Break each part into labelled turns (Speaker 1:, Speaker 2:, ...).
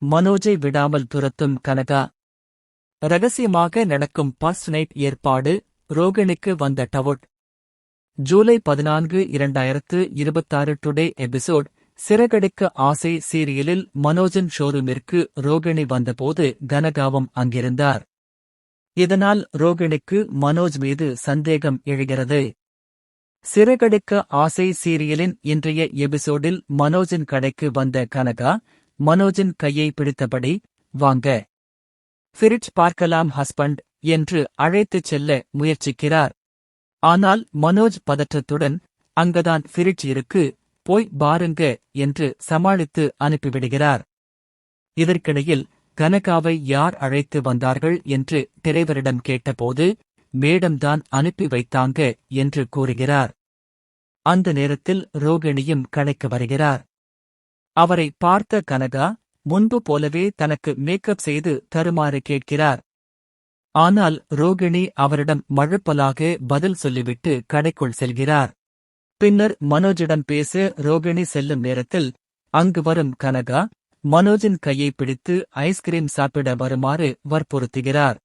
Speaker 1: மனோஜை விடாமல் துரத்தும் கனகா. ரகசியமாக நடக்கும் ஃபர்ஸ்ட் நைட் ஏற்பாடு. ரோகிணிக்கு வந்த doubt. July 14, 2026 today episode. Siragadikka ஆசை சீரியலில் மனோஜின் ஷோரூமிற்கு ரோகிணி வந்தபோது கனகாவும் அங்கிருந்தார். இதனால் ரோகிணிக்கு மனோஜ் மீது சந்தேகம் எழுகிறது. சிறகடிக்க ஆசை சீரியலின் இன்றைய எபிசோடில் மனோஜின் கடைக்கு வந்த கனகா மனோஜின் கையை பிடித்தபடி, வாங்க, ஃபிரிட்ஜ் பார்க்கலாம் ஹஸ்பண்ட் என்று அழைத்துச் செல்ல முயற்சிக்கிறார். ஆனால் மனோஜ் பதற்றத்துடன், அங்கதான் ஃபிரிட்ஜ் இருக்கு, போய் பாருங்க என்று சமாளித்து அனுப்பிவிடுகிறார். இதற்கிடையில் கனகாவை யார் அழைத்து வந்தார்கள் என்று டிரைவரிடம் கேட்டபோது, மேடம்தான் அனுப்பி வைத்தாங்க என்று கூறுகிறார். அந்த நேரத்தில் ரோகிணியும் கடைக்கு வருகிறார். அவரை பார்த்த கனகா முன்பு போலவே தனக்கு மேக்கப் செய்து தருமாறு கேட்கிறார். ஆனால் ரோகிணி அவரிடம் மழுப்பலாக பதில் சொல்லிவிட்டு கடைக்குள் செல்கிறார். பின்னர் மனோஜிடம் பேச ரோகிணி செல்லும் நேரத்தில் அங்கு வரும் கனகா மனோஜின் கையை பிடித்து ஐஸ்கிரீம் சாப்பிட வருமாறு வற்புறுத்துகிறார்.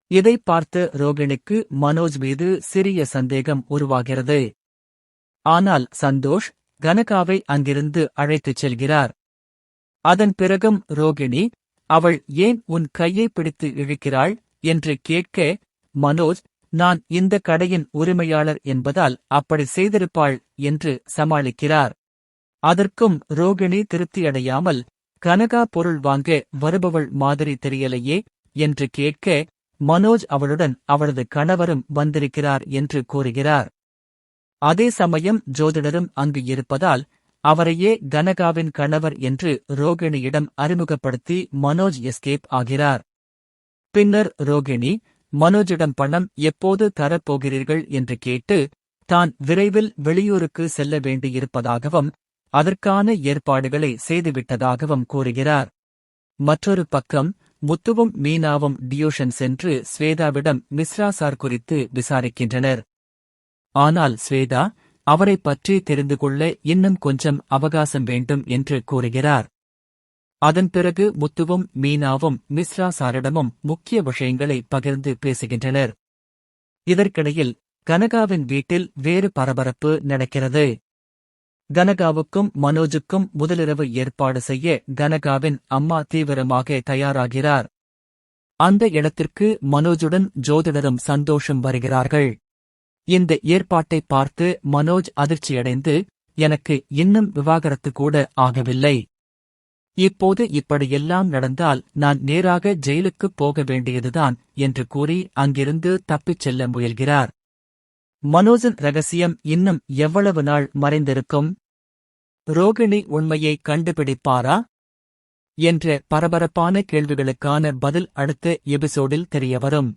Speaker 1: இதை பார்த்த ரோகிணிக்கு மனோஜ் மீது சிறிய சந்தேகம் உருவாகிறது. ஆனால் சந்தோஷ் கனகாவை அங்கிருந்து அழைத்துச் செல்கிறார். அதன் பிறகும் ரோகிணி, அவள் ஏன் உன் கையை பிடித்து இழுக்கிறாள் என்று கேட்க, மனோஜ், நான் இந்த கடையின் உரிமையாளர் என்பதால் அப்படி செய்திருப்பாள் என்று சமாளிக்கிறார். அதற்கும் ரோகிணி திருப்தியடையாமல், கனகா பொருள் வாங்க வருபவள் மாதிரி தெரியலையே என்று கேட்க, மனோஜ் அவளுடன் அவளது கணவரும் வந்திருக்கிறார் என்று கூறுகிறார். அதே சமயம் ஜோதிடரும் அங்கு இருப்பதால் அவரையே கனகாவின் கணவர் என்று ரோகிணியிடம் அறிமுகப்படுத்தி மனோஜ் எஸ்கேப் ஆகிறார். பின்னர் ரோகிணி மனோஜிடம் பணம் எப்போது தரப்போகிறீர்கள் என்று கேட்டு, தான் விரைவில் வெளியூருக்கு செல்ல வேண்டியிருப்பதாகவும் அதற்கான ஏற்பாடுகளை செய்துவிட்டதாகவும் கூறுகிறார். மற்றொரு பக்கம் முத்துவும் மீனாவும் டியூஷன் சென்று ஸ்வேதாவிடம் மிஸ்ரா சார் குறித்து விசாரிக்கின்றனர். ஆனால் ஸ்வேதா அவரைப் பற்றி தெரிந்து கொள்ள இன்னும் கொஞ்சம் அவகாசம் வேண்டும் என்று கூறுகிறார். அதன் பிறகு முத்துவும் மீனாவும் மிஸ்ரா சாரிடமும் முக்கிய விஷயங்களை பகிர்ந்து பேசுகின்றனர். இதற்கிடையில் கனகாவின் வீட்டில் வேறு பரபரப்பு நடக்கிறது. கனகாவுக்கும் மனோஜுக்கும் முதலிரவு ஏற்பாடு செய்ய கனகாவின் அம்மா தீவிரமாக தயாராகிறார். அந்த இடத்திற்கு மனோஜுடன் ஜோதிடரும் சந்தோஷம் வருகிறார்கள். இந்த ஏற்பாட்டை பார்த்து மனோஜ் அதிர்ச்சியடைந்து, எனக்கு இன்னும் விவாகரத்து கூட ஆகவில்லை. இப்போது இப்படியெல்லாம் நடந்தால் நான் நேராக ஜெயிலுக்குப் போக வேண்டியதுதான் என்று கூறி அங்கிருந்து தப்பிச் செல்ல முயல்கிறார். மனோஜின் ரகசியம் இன்னும் எவ்வளவு நாள் மறைந்திருக்கும்? ரோகிணி உண்மையை கண்டுபிடிப்பாரா என்ற பரபரப்பான கேள்விகளுக்கான பதில் அடுத்த எபிசோடில் தெரியவரும்.